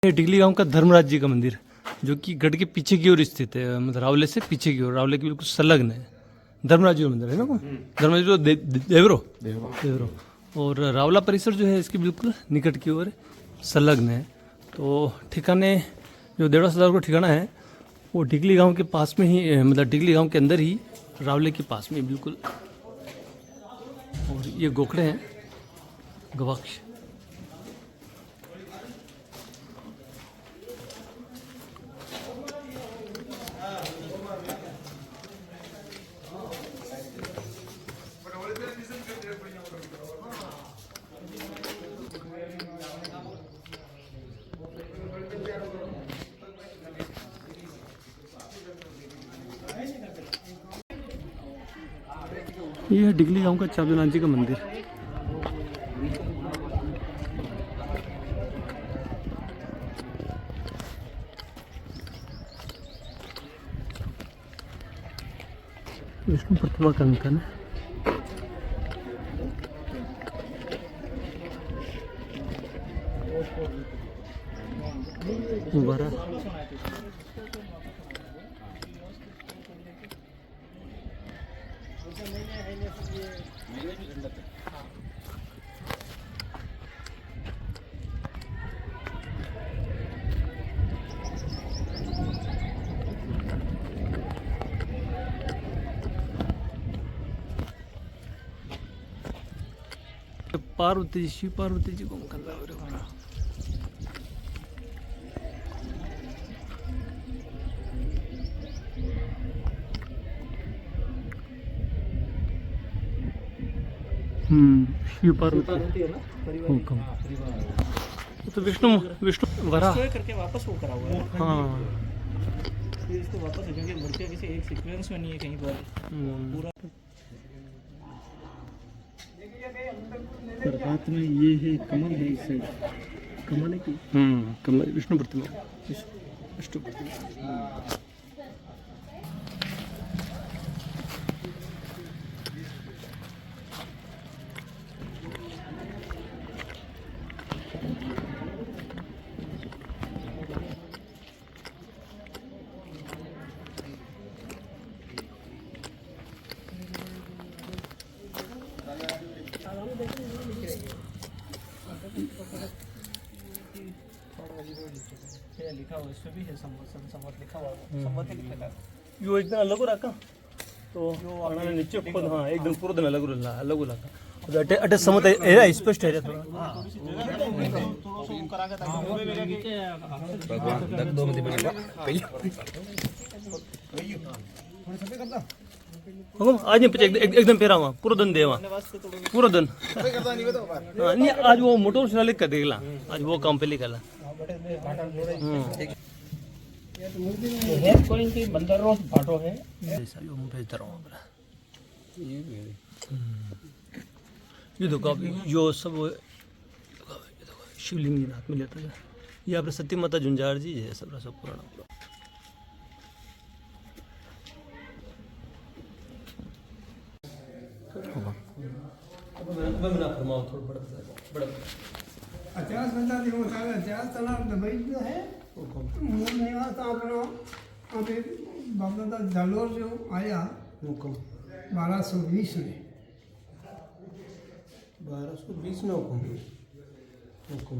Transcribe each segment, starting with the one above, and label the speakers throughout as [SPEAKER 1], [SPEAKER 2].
[SPEAKER 1] ये टिकली गांव का धर्मराज जी का मंदिर जो कि गढ़ के पीछे की ओर स्थित है, मतलब रावले से पीछे की ओर, रावले के बिल्कुल संलग्न है। धर्मराज जी का मंदिर है ना, धर्मराज जी तो देवरो और रावला परिसर जो है इसके बिल्कुल निकट की ओर संलग्न है। तो ठिकाने जो देवड़ा सरदार का ठिकाना है वो टिकली गांव के पास में ही, मतलब टिकली गांव के अंदर ही, रावले के पास में बिल्कुल। और ये गोखड़े हैं, गवाक्ष। ये है डिगली गांव का चाबजनाथ जी का मंदिर। विष्णु प्रतिमा का अंकन है। मुबारक पार्वती जी, शिव पार्वती जी को अंकन लगा। शिव पार्वती है ना, तो विष्णु वरा
[SPEAKER 2] करके वापस वो करा हुआ है।
[SPEAKER 1] हाँ,
[SPEAKER 2] फिर इसको वापस है क्योंकि मूर्तियाँ किसी एक सीक्वेंस में नहीं है कहीं पर पूरा।
[SPEAKER 3] रात में ये है कमल है, इस साइड कमल है कि
[SPEAKER 1] कमल विष्णु प्रतिमा, विष्णु प्रतिमा।
[SPEAKER 2] लिखा हुआ इसमें भी है संवत लिखा हुआ है, संवत ही लिखा है।
[SPEAKER 1] यो एकदम अलग हो रखा तो अणाने नीचे खुद, हाँ एकदम पूरा दिन अलग हो रखा। अटे अटे समत है, स्पष्ट है थोड़ा। आज नहीं पीछे एकदम पेरा हुआ पूरा दिन देवा, पूरा दिन। हाँ नहीं, आज वो मोटर शिलालेख कर देगा, आज वो काम पे लिखा।
[SPEAKER 2] हेड कोइन की बंदर रोज भाटो है
[SPEAKER 1] ऐसा यो मैं भेजता रहूँ अपना। ये देखो यो सब शिवलिंग हाथ में लेता है। ये अपने सती माता झुंझार जी है, सब पुराना पूरा। फरमाओ थोड़ा बड़ा
[SPEAKER 4] इतिहास बता दी इतिहास तना दबई जो है मूल निवास अपना अभी बाबा जालोर जो आया 1220 में
[SPEAKER 1] 1220 में हुक्म।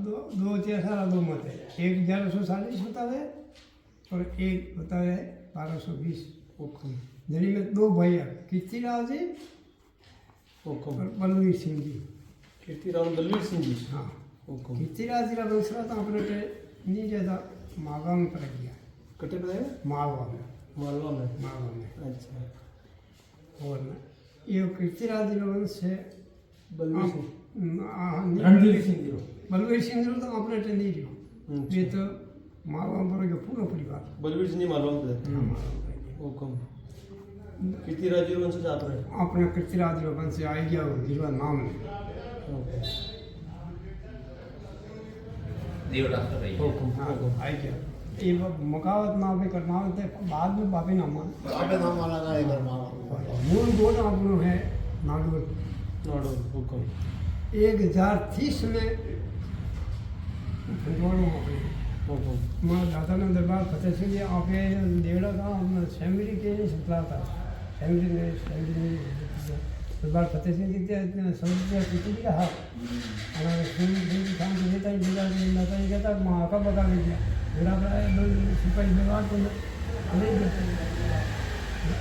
[SPEAKER 4] दो सारा दो मत है, एक 1140 होता है और एक होता है 1220
[SPEAKER 1] हुक्म।
[SPEAKER 4] जनी में दो भैया कीर्तिराव जी
[SPEAKER 1] हुक्म
[SPEAKER 4] और बलवीर सिंह जी।
[SPEAKER 1] कीर्तिराव बलवीर सिंह जी,
[SPEAKER 4] हाँ,
[SPEAKER 1] हुक्म।
[SPEAKER 4] कीर्तिराज जी का दूसरा तो अपने के नहीं जैसा मालवा में पड़ गया,
[SPEAKER 1] कटे पे है
[SPEAKER 4] मालवा में
[SPEAKER 1] मालवा में। अच्छा।
[SPEAKER 4] और ना ये कीर्तिराज जी लोगों से
[SPEAKER 1] बलवीर सिंह,
[SPEAKER 4] बलवीर सिंह तो अपने टे नहीं रहो, ये तो मालवा में पड़ गया पूरा परिवार।
[SPEAKER 1] बलवीर सिंह जी मालवा में हुक्म। कीर्तिराज जी वंश आप रहे
[SPEAKER 4] अपने कीर्तिराज जी वंश से आई गया गिरवा नाम में।
[SPEAKER 1] हुक्म
[SPEAKER 4] आई गया ये मकावत नाम पे करना होता है, बाद में बापी नाम मूल गोट अपनो है नाडोल।
[SPEAKER 1] हुक्म।
[SPEAKER 4] 1030 में फंटवाड़ों આપણે મારા દાદાનો દરબાર ફતેહસિંહજી આપે દેવડા ગામ સેમરી કે સપલા હતા સેમરી દરબાર ફતેહસિંહજી તે સમુદ્ર પીતી ગયા અને સુન કામ દેતા જીલા નતા કહેતા આખા બગાડી ગયા ઘોડા પર સિપાही દરબાર को नहीं देते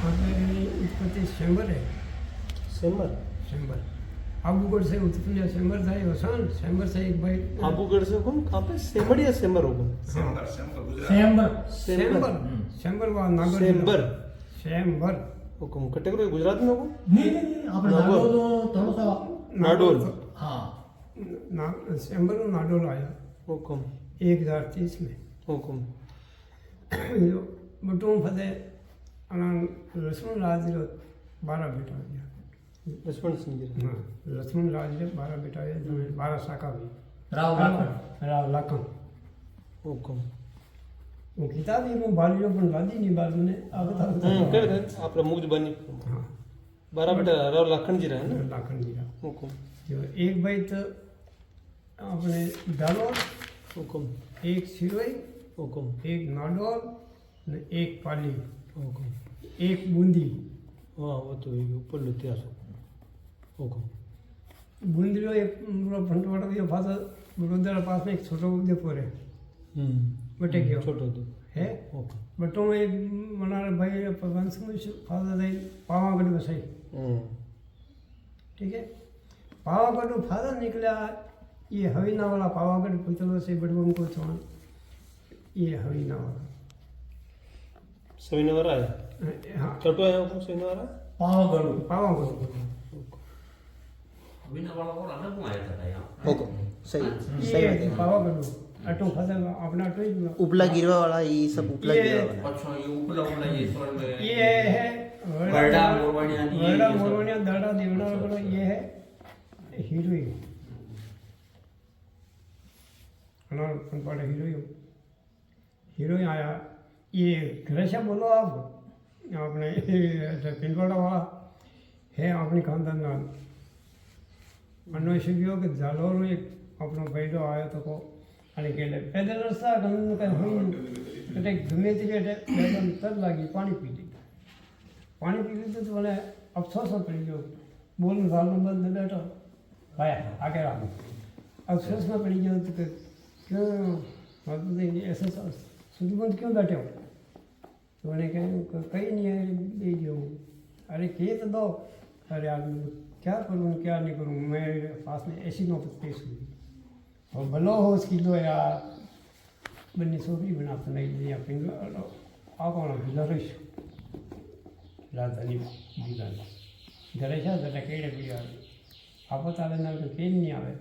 [SPEAKER 4] आपने उत्पत्ति सेम्बर है
[SPEAKER 3] सेम्बर
[SPEAKER 4] सेम्बर आबूगढ़ से उत्पन्न सेम्बर था ये वसान सेम्बर से एक भाई
[SPEAKER 3] आबूगढ़ से कौन कहाँ पे सेम्बर या सेम्बर होगा
[SPEAKER 2] સેમ્બર
[SPEAKER 4] सेम्बर सेम्बर वा नागौर
[SPEAKER 3] सेम्बर
[SPEAKER 4] सेम्बर
[SPEAKER 3] हुकुम कटेगरी गुजरात में होगा
[SPEAKER 2] નહીં આપણે નાડોલ થોડો सा
[SPEAKER 3] नाडोल
[SPEAKER 2] हाँ
[SPEAKER 4] सेम्बर में नाडोल आया
[SPEAKER 3] हुकुम
[SPEAKER 4] 1030 में
[SPEAKER 3] हुकुम
[SPEAKER 4] जो बटों फतेह लक्ष्मण राज 12 बेटा दिया
[SPEAKER 3] लक्ष्मण सिंह जी
[SPEAKER 4] हाँ लक्ष्मण राज 12 बेटा है 12 शाखा भी
[SPEAKER 2] રાવ
[SPEAKER 4] राव लाखन
[SPEAKER 3] हुकुम
[SPEAKER 4] वो किताब ही वो बालियों पर लादी नहीं बालू ने अब
[SPEAKER 3] कर दे आप मुख जबानी
[SPEAKER 4] हाँ
[SPEAKER 3] 12 बेटा राव लाखन जी रहा है ना
[SPEAKER 4] लाखन जी का
[SPEAKER 3] हुकुम
[SPEAKER 4] जो एक भाई तो अपने डालोर
[SPEAKER 3] हुकुम
[SPEAKER 4] एक सिरोई
[SPEAKER 3] हुकुम
[SPEAKER 4] एक नाडोल ने एक पाली
[SPEAKER 3] हुकुम
[SPEAKER 4] एक बूंदी
[SPEAKER 3] हाँ वो तो ऊपर इतिहास हुकुम
[SPEAKER 4] बूंदी लो एक फंटवाड़ा दिया फादर बड़ोदरा पास में एक छोटा उदयपुर है बटे गयो
[SPEAKER 3] छोटो तो
[SPEAKER 4] है
[SPEAKER 3] ओके
[SPEAKER 4] बटों में एक मना भाई वंश में फादर है पावागढ़ बसाई ठीक है पावागढ़ फादर निकला ये हवीना वाला पावागढ़ पुतलो से बड़बम को चौन ये हवीना वाला
[SPEAKER 3] सविनवर आया
[SPEAKER 4] हाँ
[SPEAKER 3] कटो आया हुकुम सविनवर आया
[SPEAKER 2] પાવાગઢ
[SPEAKER 4] पावागढ़
[SPEAKER 5] हुकुम सही सही बात
[SPEAKER 4] ये
[SPEAKER 5] है
[SPEAKER 4] पावागढ़ अटो फादर अपना अटो ही
[SPEAKER 5] उपला गिरवा वाला ये सब उपला
[SPEAKER 4] ये-
[SPEAKER 5] गिरवा वाला
[SPEAKER 4] ये है
[SPEAKER 6] गरडा मोरवानिया ये
[SPEAKER 4] गरडा
[SPEAKER 6] सब।
[SPEAKER 4] मोरवानिया दरडा देवड़ा वाला ये है हीरोइन हमारा पनपाड़ा हीरोइन आया ये घरेशा बोलो आप अपने पिनवाड़ा वाला है अपने खानदान का अनो शिवियो के जालोर में अपनो बैठो आयो तो को अने केले पैदल रास्ता गंद का हुई कटे गमे ती बेटे एकदम तर लागी पानी पी ली तो बोले अफसोस पड़ी गयो बोल साल नंबर न बैठो भाया आगे रहो अफसोस में पड़ी गयो तो क्यों मतलब ऐसा सुधीबंद क्यों बैठे हो तो मैंने कहीं नहीं है दे दियो अरे कह तो दो अरे यार क्या करूँ क्या नहीं करूँ मेरे पास में ऐसी नौबत पेश हुई और भलो हो उसकी दो यार बन्नी सोबरी बना तो नहीं दिया पिंग आप भिला रही राजधानी जिला गणेशा तो केड़े भी आ आपत आवे ना तो केन नहीं आवे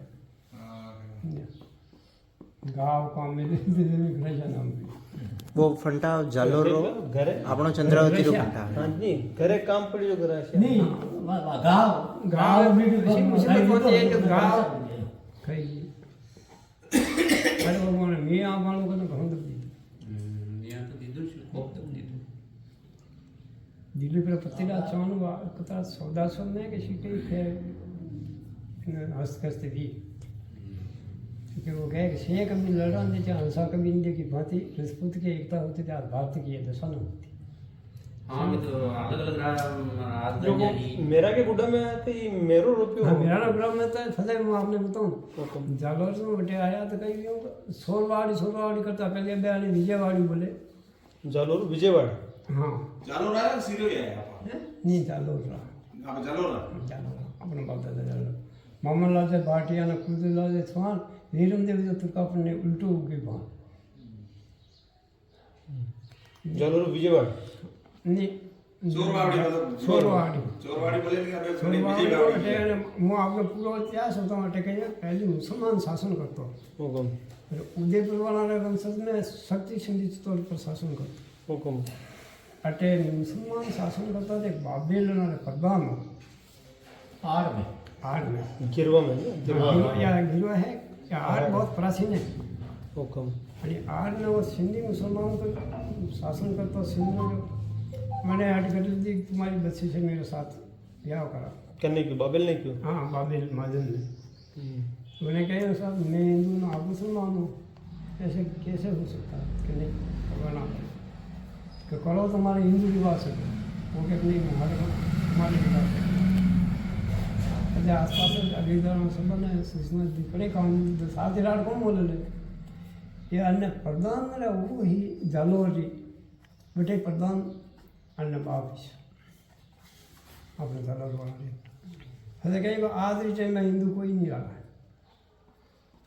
[SPEAKER 4] गाँव काम में गणेशा नाम भी
[SPEAKER 5] वो फंटा जालोर रो
[SPEAKER 3] घरे
[SPEAKER 5] આપણો ચંદ્રાવતી રો ફંટા
[SPEAKER 3] हाँ जी घरे काम पड़ी जो घरे
[SPEAKER 2] નહીં ગાવ
[SPEAKER 4] गाँव
[SPEAKER 2] भी
[SPEAKER 4] इसी मुसीबत होती है जो गाँव कहीं अरे वो बोले मैं आप वालों को तो बहुत दी दिल्ली पर पत्तीला चौन कतरा 1400 में कि सीटे थे हस्त भी क्योंकि वो कहे कि से कभी लड़ा नहीं चाहे हंसा कभी नहीं की भांति राजपूत की एकता होती थी आज भारत की ये दशा न होती
[SPEAKER 6] हाँ मैं तो अलग अलग
[SPEAKER 3] जो वो मेरा के गुड्डा में आया था ये मेरो रुपये
[SPEAKER 4] हाँ मेरा प्रोग्राम में तो फतेह मैं आपने
[SPEAKER 3] हुकुम।
[SPEAKER 4] बताऊँ जालोर से बटे आया तो कहीं सोरवाड़ी करता पहले बयानी विजयवाड़ी बोले
[SPEAKER 3] जालोर विजयवाड़ा
[SPEAKER 4] हाँ
[SPEAKER 7] जालोर आया सीरियो आया
[SPEAKER 4] नहीं जालोर रहा
[SPEAKER 7] आप जालोर
[SPEAKER 4] जालोर अपना बाप दादा जालोर मामन लाल से भाटिया ने खुद लाल से छवान नीरम देव जो तुर्कापन ने उल्टो उगे भान
[SPEAKER 3] जालोर विजयवाड़ा
[SPEAKER 4] नहीं
[SPEAKER 7] चोरवाड़ी मतलब
[SPEAKER 4] सोरवाड़ी
[SPEAKER 7] बोले लेकिन अबे
[SPEAKER 4] सोरवाड़ी
[SPEAKER 7] विजयवाड़ी
[SPEAKER 4] अटे मैं आपने पूरा इतिहास होता हूँ अटे कहीं पहले मुसलमान शासन करता
[SPEAKER 3] हुकुम
[SPEAKER 4] उदयपुर वाला वंशज में शक्ति संगीत तौर पर शासन करता
[SPEAKER 3] हुकुम
[SPEAKER 4] अटे मुसलमान शासन करता थे बाबेल पद्मा में
[SPEAKER 2] आड़ में
[SPEAKER 4] आड़ में
[SPEAKER 3] गिरवा में ना गिरवा
[SPEAKER 4] या गिरवा है या आड़ बहुत प्राचीन है
[SPEAKER 3] हुकुम
[SPEAKER 4] आणि आड़ में वो सिंधी मुसलमानों को शासन करता सिंध में जो मैंने हट कर दी तुम्हारी बच्ची से मेरे साथ ब्याह करा
[SPEAKER 3] करने क्यों बाबेल ने क्यों
[SPEAKER 4] हाँ बाबेल महाजन ने मैंने कहा साहब मैं हिंदू ना आप मुसलमान हूँ कैसे कैसे हो सकता है कि नहीं भगवान आप कि करो तुम्हारे हिंदू रिवाज से वो कि नहीं हमारे रिवाज से એટલે આસપાસ જ અગીદાનો સંબંધ है સુષ્મા દીકરે કામ સાથી રાડ કોણ બોલે લે એ અન્ય પ્રધાન રે वो ही जालोरी बेटे प्रधान अन्य बाप अपने जालोर वाले हमें कहीं आज रीचे में हिंदू कोई नहीं रहा है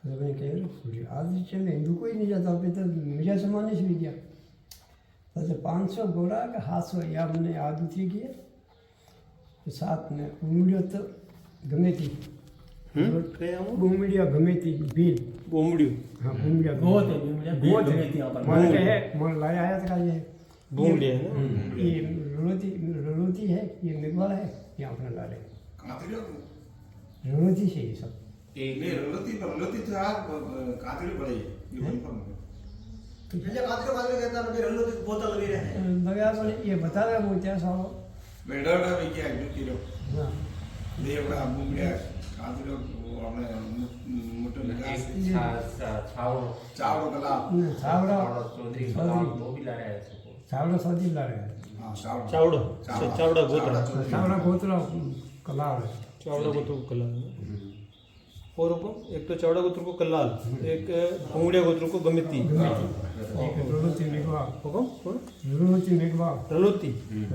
[SPEAKER 4] मैंने कहा आज रीचे में हिंदू कोई नहीं जाता अभी तो मेरा जमाने से भी गया तो 500 घोड़ा का 700 या हमने आदू थी किए साथ में उमड़ियो तो गमे थी बुमड़िया गमे थी भील
[SPEAKER 1] बोमड़ियो
[SPEAKER 4] हाँ बुमड़िया
[SPEAKER 2] गोत है गोत है
[SPEAKER 4] मन के है मन लाया आया था ये
[SPEAKER 1] बोमड़िया है ना
[SPEAKER 4] ये रलोती है ये मेघवाला है ये अपना ला रहे
[SPEAKER 7] કાતરીઓ
[SPEAKER 4] रलोती से ये सब
[SPEAKER 7] ને રલોતી તો આ કાતરી પડે યુનિફોર્મ
[SPEAKER 4] बगैर बोले ये बता रहे वो क्या सालो
[SPEAKER 7] બેડડા વી ગયા કિલો
[SPEAKER 4] हाँ
[SPEAKER 7] દેવડા બુંગડિયા કાતરીઓ આપણે મોટો વિકાસ ચાવડો કલા
[SPEAKER 4] सावड़ा
[SPEAKER 6] चौधरी
[SPEAKER 4] सावड़ा सौदी ला रहे
[SPEAKER 7] હા ચાવડો
[SPEAKER 1] चावड़ा चावड़ा गोत्रा
[SPEAKER 4] सावड़ा गोतरा कला है
[SPEAKER 1] चावड़ा गोत्र को कलाल और एक तो चावड़ा गोत्र को कलाल एक भोंगड़िया गोत्र को गमिती
[SPEAKER 4] एक रलोती मेघवा
[SPEAKER 1] हुकुम
[SPEAKER 4] रलोती मेघवा
[SPEAKER 1] रलोती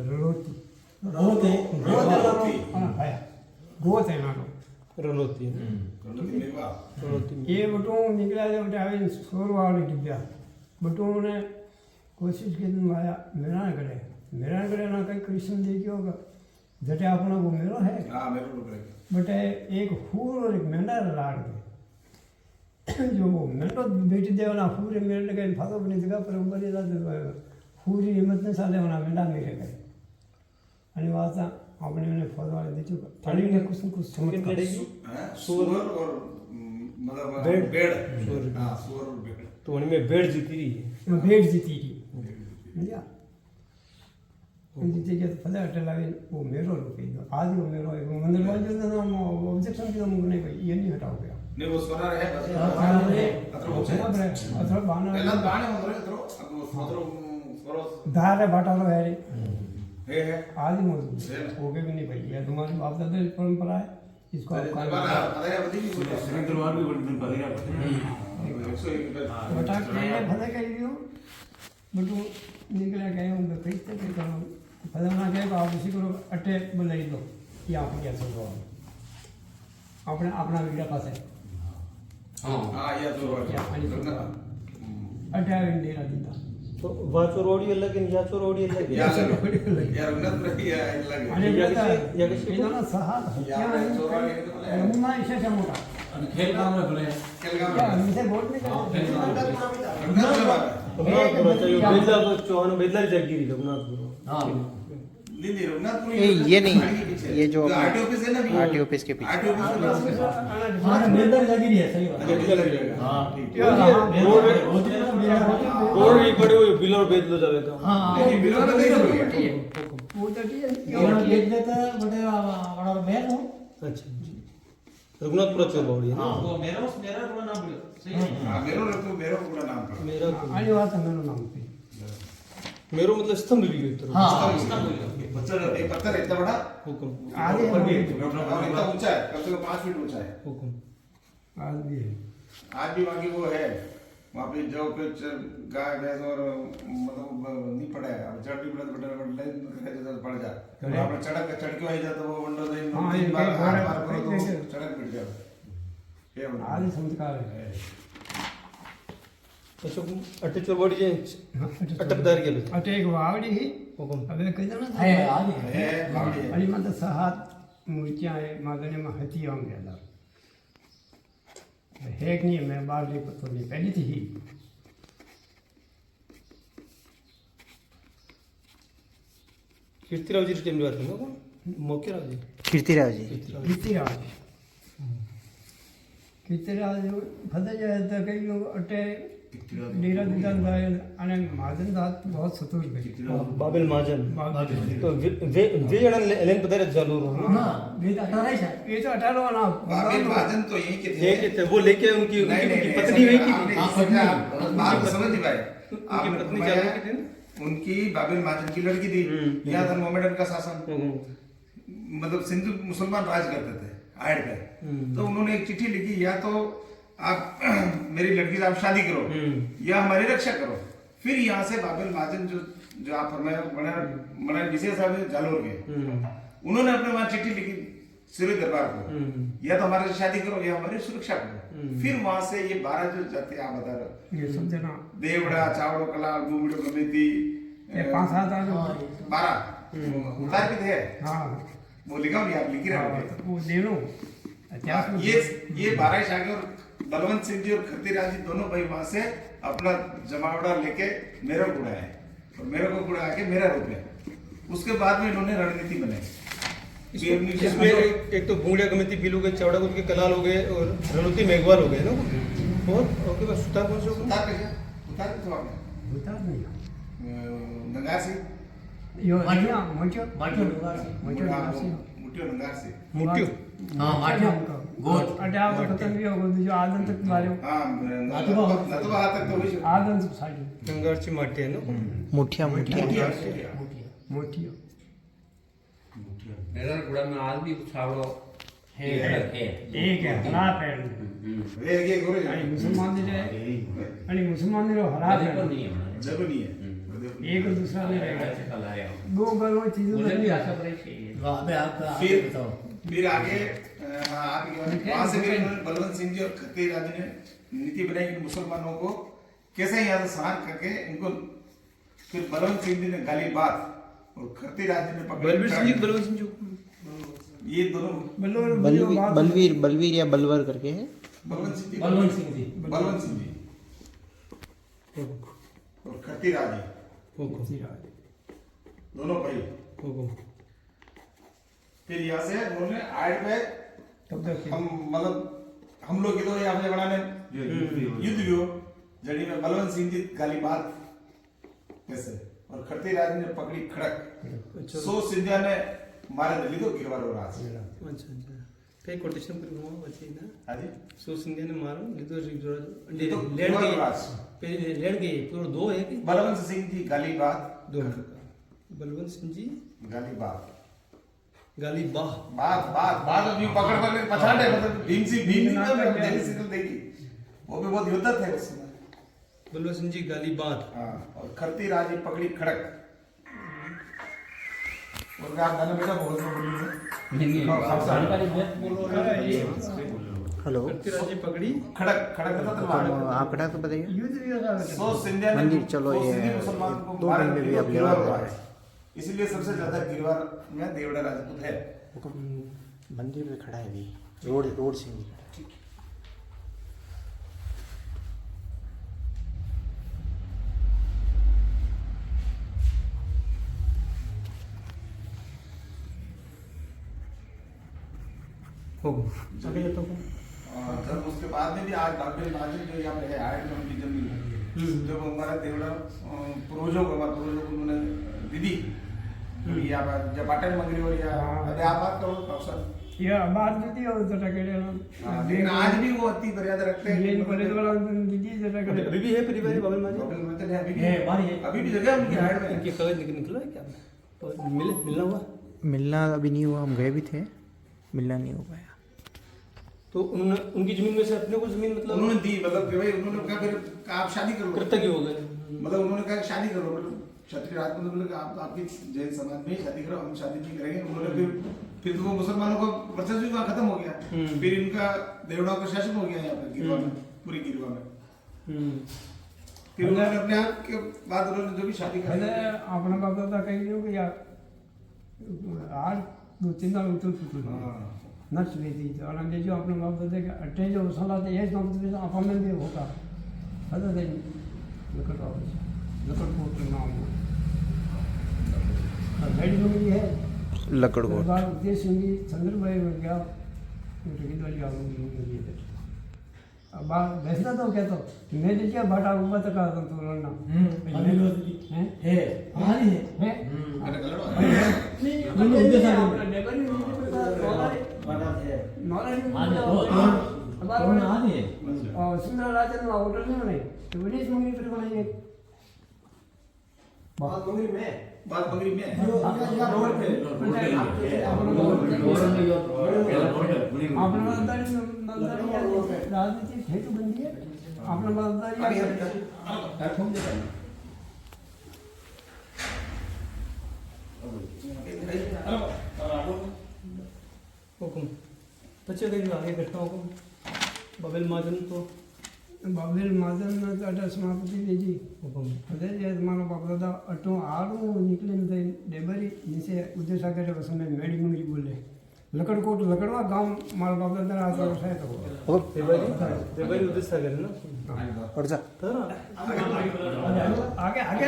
[SPEAKER 4] रलोती
[SPEAKER 2] गोत है
[SPEAKER 4] हाँ भाई गोत है ना
[SPEAKER 1] रलोती
[SPEAKER 7] રલોતી લેવા
[SPEAKER 1] रलोती
[SPEAKER 4] ये बटू निकला जो आवे सोर वाले गिद्या बटू ने कोशिश की आया मेरा करे ना कहीं कृष्ण देखियो होगा जटे अपना वो मेरा है
[SPEAKER 7] હા મેરો રૂપે
[SPEAKER 4] बटे एक फूल और एक मेंढा लाड़ दे जो वो मेंढो बेटी देवना फूल मेरे गए फादो अपनी जगह पर ऊपर ही जाते फूरी हिम्मत ने साले होना मेंढा मेरे गए अनि वाचा अपने ने फल वाले दे चुका थाली ने कुछ चमत्कार
[SPEAKER 7] સુવર और मतलब बेड़ हाँ सुअर और बेड़
[SPEAKER 1] तो उनमें भेड़ जीती रही है
[SPEAKER 4] भेड़ जीती थी समझा जीते गया तो फला अटल आवे वो मेरो रुपये दो आज वो मेरो है वो मंदिर वाले जो ना ऑब्जेक्शन की तो मुझे नहीं भाई ये नहीं हटाओ गया
[SPEAKER 7] नहीं वो सोना रहे बस
[SPEAKER 4] अथवा बाना
[SPEAKER 7] पहला बाणे मतलब अतरो अतरो सोरो
[SPEAKER 4] धार है बाटा लो है
[SPEAKER 7] है
[SPEAKER 4] आज ही मौजूद हो गए भी नहीं भाई ये तुम्हारी बाप दादा की परंपरा है इसको आप
[SPEAKER 7] पता है बदी नहीं दरबार भी बड़ी पता है
[SPEAKER 4] बटा के भले कह दियो बटू निकला गए हम कहीं तक करो भले ना कहे आप उसी को अटे बुलाई लो ये आप क्या सोचो अपने अपना वीडियो पास है
[SPEAKER 7] हाँ या तो
[SPEAKER 4] अटे इंडिया दीता
[SPEAKER 1] तो वाचो रोडी अलग है याचो रोडी अलग है
[SPEAKER 7] या रंगत रही है लगे
[SPEAKER 4] आणि
[SPEAKER 1] या कशी
[SPEAKER 4] इतना सहा नमुना इशा मोठा
[SPEAKER 6] खेल काम रखले
[SPEAKER 4] इसे वोट नहीं करते
[SPEAKER 1] बेदला को चौहान बेदला जागीरी रघुनाथपुर
[SPEAKER 6] हां
[SPEAKER 7] नहीं रघुनाथपुर
[SPEAKER 5] ये नहीं ये जो
[SPEAKER 7] आरटी ऑफिस है ना
[SPEAKER 5] आरटी ऑफिस के पीछे
[SPEAKER 7] आरटी ऑफिस
[SPEAKER 2] हां मेंदर लगी रही है सही बात
[SPEAKER 6] हां
[SPEAKER 1] रोड ही पड़े हुए बिलर बेदलो जावेगा
[SPEAKER 2] हां
[SPEAKER 7] बिलो में नहीं रही
[SPEAKER 4] वो तो ठीक है
[SPEAKER 2] ये देख देता बड़े बड़ा मेल हो
[SPEAKER 1] अच्छा रघुनाथपुर चौक बावड़ी है ना
[SPEAKER 6] वो मेरा पूरा नाम बोलो सही है
[SPEAKER 7] हाँ मेरो पूरा नाम था
[SPEAKER 1] मेरा
[SPEAKER 4] आणि वाचा मेरो नाम पे
[SPEAKER 1] मेरो मतलब स्तंभ भी एक तरह
[SPEAKER 2] हां
[SPEAKER 7] पत्थर इतना बड़ा
[SPEAKER 1] हुकुम
[SPEAKER 4] आगे
[SPEAKER 7] और इतना ऊंचा है कम से कम 5 फीट ऊंचा है
[SPEAKER 1] हुकुम
[SPEAKER 4] आज भी है
[SPEAKER 7] आज भी बाकी वो है वहाँ पे जो कुछ गाय भैंस और मतलब नहीं पड़ा है अब चढ़ भी पड़ा तो बटन पड़ जा आपने चढ़ के वही जाता वो वंडो
[SPEAKER 4] हाँ, ये
[SPEAKER 7] बार
[SPEAKER 4] कई
[SPEAKER 7] बार
[SPEAKER 4] बार-
[SPEAKER 7] बार करो तो
[SPEAKER 4] कई-
[SPEAKER 7] चढ़क पिट जाता ये
[SPEAKER 4] आज
[SPEAKER 7] बंडो
[SPEAKER 4] ही संस्कार है
[SPEAKER 1] अच्छा अट्टे चौक बावड़ी जे अटकदार के लिए
[SPEAKER 4] अटे एक वावड़ी ही
[SPEAKER 1] हुकुम
[SPEAKER 4] अबे कही ना
[SPEAKER 2] है आगे
[SPEAKER 7] है बावड़ी है
[SPEAKER 4] आणि मात्र सहा मूर्तियां आहे मागणे में हती होंगे अदा है कि नहीं मैं बाहर ले तो नहीं पहली थी ही
[SPEAKER 1] कीर्तिराव जी टीम बात है ना मौके राव जी
[SPEAKER 5] कीर्तिराव जी
[SPEAKER 4] कीर्तिराज फते जाए तो कई लोग अटे डेरा दीदान भाई અને મહાજન દાદ बहुत सतुर भाई
[SPEAKER 1] बाबेल महाजन
[SPEAKER 4] बाबेल।
[SPEAKER 1] तो वे जणा लेन पधारे चालू
[SPEAKER 2] ना वेद 18 है
[SPEAKER 4] ये तो 18 वाला
[SPEAKER 7] बाबेल महाजन तो यही के
[SPEAKER 1] ये
[SPEAKER 7] थे।
[SPEAKER 1] के थे वो लेके उनकी
[SPEAKER 7] नहीं,
[SPEAKER 1] उनकी
[SPEAKER 7] नहीं,
[SPEAKER 1] पत्नी हुई की
[SPEAKER 7] आपने
[SPEAKER 1] थी
[SPEAKER 7] इस समझा, बात को समझ नहीं पाए।
[SPEAKER 1] उनकी
[SPEAKER 7] आपने
[SPEAKER 1] पत्नी
[SPEAKER 7] बताया,
[SPEAKER 1] क्या की थी
[SPEAKER 7] उनकी बाबेल महाजन की लड़की थी। यहाँ था मोहम्मदन का शासन, मतलब सिंधु मुसलमान राज करते थे आड़ पे। तो उन्होंने एक चिट्ठी लिखी, या तो आप मेरी लड़की से आप शादी करो या हमारी रक्षा करो। फिर यहाँ से बाबेल महाजन जो आप फरमाया बड़ा विशेष साहब जालोर के, उन्होंने अपने वहां चिट्ठी लिखी सूर्य दरबार को, या तो हमारे से शादी करो या हमारी सुरक्षा करो। फिर वहां से ये 12 जो जाते आप बता रहे
[SPEAKER 4] ये सब जना
[SPEAKER 7] देवड़ा चावड़ो कला गुमड़ो गमेती
[SPEAKER 4] ये 5-7 आ
[SPEAKER 7] 12 उतार के थे।
[SPEAKER 4] हाँ
[SPEAKER 7] वो लिखा भी आप लिख रहे हो।
[SPEAKER 4] वो देनो इतिहास में
[SPEAKER 7] ये 12 शाखे और बलवंत सिंह जी और खतीराज जी दोनों भाई वहां से अपना जमावड़ा लेके मेरे को उड़ाए और मेरे को उड़ा के मेरा रूप है। उसके बाद में इन्होंने रणनीति बनाई।
[SPEAKER 1] इसमें एक तो बूढ़े गमती बिलू के चौड़ा के कलाल हो गए और रणुति मेघवाल हो गए ना। और उसके बाद सुतार कौन से
[SPEAKER 7] उतार के तो आपने
[SPEAKER 4] होता नहीं
[SPEAKER 7] नगार से
[SPEAKER 4] यो बढ़िया मोचो
[SPEAKER 2] माटियो नगार से
[SPEAKER 7] मुट्टियो नगार से
[SPEAKER 1] मुट्टियो
[SPEAKER 2] हां माटियो गोट
[SPEAKER 4] अड्डा को खत्म भी हो गयो जो आदन तक मारे
[SPEAKER 7] हाँ नतुबा तक तो हुई।
[SPEAKER 4] आदन सब साइड
[SPEAKER 1] गंगारची माटी है ना।
[SPEAKER 5] मुठिया मुठिया
[SPEAKER 4] मोटियो
[SPEAKER 6] नगर गुड़ा में आज भी छावड़ो है
[SPEAKER 4] एक है हरा पैर
[SPEAKER 7] वे ये गोरे
[SPEAKER 4] आणि मुसलमान दिले आणि मुसलमान दिले हरा पैर
[SPEAKER 7] जब नहीं है
[SPEAKER 4] एक दूसरा नहीं रहेगा दो गलो चीजों
[SPEAKER 6] मुझे भी
[SPEAKER 4] में
[SPEAKER 6] आशा पड़ी चाहिए
[SPEAKER 2] अबे आप
[SPEAKER 7] फिर
[SPEAKER 2] बताओ
[SPEAKER 7] फिर आगे आप वहां से फिर इन्होंने बलवंत सिंह जी और खतीराज जी ने नीति बनाई कि मुसलमानों को कैसे यहाँ से संहार करके इनको। फिर बलवंत सिंह जी ने गाली बात और खतीराज जी ने
[SPEAKER 1] बलवीर सिंह जी बलवीर सिंह जी
[SPEAKER 7] ये दोनों
[SPEAKER 5] बलवीर या बलवर करके है।
[SPEAKER 7] बलवंत सिंह जी
[SPEAKER 2] बलवंत सिंह जी
[SPEAKER 7] और खतीराज जी दोनों भाई। फिर यहाँ से उन्होंने आड़ पे
[SPEAKER 4] तब तक
[SPEAKER 7] हम मतलब हम लोग तो यहाँ पे बनाने युद्ध हुआ जड़ी में बलवंत सिंह जी गाली बात कैसे और खतीराज ने पकड़ी खड़क। सो सिंधिया ने मारे दिल्ली तो गिरवार हो रहा है।
[SPEAKER 1] अच्छा अच्छा कई कोटेशन पर घुमा बची ना।
[SPEAKER 7] हाजी
[SPEAKER 1] सो सिंधिया ने मारो लिदो
[SPEAKER 7] ये तो
[SPEAKER 1] लेड
[SPEAKER 7] गिरवार
[SPEAKER 1] गई
[SPEAKER 7] हो रहा है।
[SPEAKER 1] पहले लेड गई पूरा दो है कि
[SPEAKER 7] बलवंत सिंह जी गाली बात
[SPEAKER 1] दो बलवंत सिंह जी
[SPEAKER 7] गाली बात
[SPEAKER 1] गाली बाह
[SPEAKER 7] बात अभी पकड़ पकड़ पछाड़े मतलब भीम ना दिल्ली से देखी वो भी बहुत युद्ध थे उस समय।
[SPEAKER 1] बलवंत सिंह जी गाली बात
[SPEAKER 7] हाँ और खतीराज जी पकड़ी खड़क और आप गाना बेटा बहुत बोली
[SPEAKER 2] जानकारी मत बोलो
[SPEAKER 5] हेलो
[SPEAKER 1] खतीराज जी पकड़ी
[SPEAKER 7] खड़क खड़क था तलवार।
[SPEAKER 5] आंकड़ा तो बताइए।
[SPEAKER 4] युद्ध भी होता है
[SPEAKER 7] सो सिंधिया ने
[SPEAKER 5] मंदिर चलो
[SPEAKER 7] सो
[SPEAKER 5] ये
[SPEAKER 7] सिंधी मुसलमान को
[SPEAKER 5] 2
[SPEAKER 7] मारे
[SPEAKER 5] घंटे भी
[SPEAKER 7] तो
[SPEAKER 5] आप
[SPEAKER 7] गिरवार
[SPEAKER 5] लेवा
[SPEAKER 7] हुआ है। इसलिए सबसे ज्यादा गिरवार में देवड़ा राजपूत है।
[SPEAKER 5] मंदिर में खड़ा है अभी रोड से नहीं खड़ा।
[SPEAKER 7] और जब उसके बाद में भी आज बाबेल महाजन जो यहाँ पे है आठ में उनकी जमीन जब हमारा देवड़ा पूर्वजों को हमारे पूर्वजों को उन्होंने दीदी या जब पाटन मंगरी और या अरे आप बात करो अवसर
[SPEAKER 4] ये बात नहीं हो तो टकेले
[SPEAKER 7] लेकिन आज भी वो अति मर्यादा रखते हैं।
[SPEAKER 4] ये परे वाला दीदी जरा करे
[SPEAKER 1] अभी भी है परिवार बाबेल महाजन
[SPEAKER 7] बाबेल महाजन है अभी भी
[SPEAKER 2] है बारी है
[SPEAKER 7] अभी भी जगह है उनकी हाइट में।
[SPEAKER 1] इनके कागज निकला है क्या तो मिलना हुआ
[SPEAKER 5] मिलना अभी नहीं हुआ। हम गए भी थे, मिलना नहीं हो पाया।
[SPEAKER 1] तो उन्होंने उनकी जमीन में से अपने को जमीन मतलब
[SPEAKER 7] उन्होंने दी मतलब कि भाई उन्होंने कहा फिर आप शादी कर लो
[SPEAKER 1] कृतज्ञ हो गए
[SPEAKER 7] मतलब उन्होंने कहा शादी करो मतलब क्षत्रिय राजपूत बोले आप आपकी जैन समाज में शादी करो हम शादी नहीं करेंगे। उन्होंने फिर तो वो मुसलमानों का वर्चस्व भी वहाँ खत्म हो गया। फिर इनका देवड़ाओं का शासन हो गया यहाँ पर गिरवा में पूरी गिरवा में। फिर उन्होंने अपने आप के बाद उन्होंने जो भी शादी कर
[SPEAKER 4] पहले अपना बाप दादा कही दियो कि यार आज 2-3 साल उतर फुट नच लेती तो और जो अपने बाप दादा के अट्टे जो साला तो ये नौकरी से आप में भी होता हद दे लकड़ आओ लकड़ कोट नाम गाड़ी में ये है
[SPEAKER 5] लकड़कोट
[SPEAKER 4] बार देश संगी चंद्रभाई में गया तो की वाली आगू में ये अब बात बैठना तो क्या तो मैं देखिए भाटा ऊपर तक आता तो लड़ना है सुंदर राजन होटल में नहीं तो विदेश मंगनी फिर बनाएंगे
[SPEAKER 7] बात बंगरी में
[SPEAKER 4] राजनीति हेतु बनती है आपने
[SPEAKER 1] हुकुम बच्चे कहीं आगे बैठा हुकुम बबेल महाजन तो
[SPEAKER 4] बाबेल महाजन अटा समापति देजी
[SPEAKER 1] हुकुम
[SPEAKER 4] अरे ये मानो बाप दादा अटो आड़ू निकले थे डेबरी जिसे उदय सागर वसम में मेडी मंगरी बोले लकड़कोट लकड़वा गांव मारो बाप दादा आता है तो
[SPEAKER 1] देवरी उद्देश्य सागर है ना
[SPEAKER 5] और जा
[SPEAKER 4] आगे आगे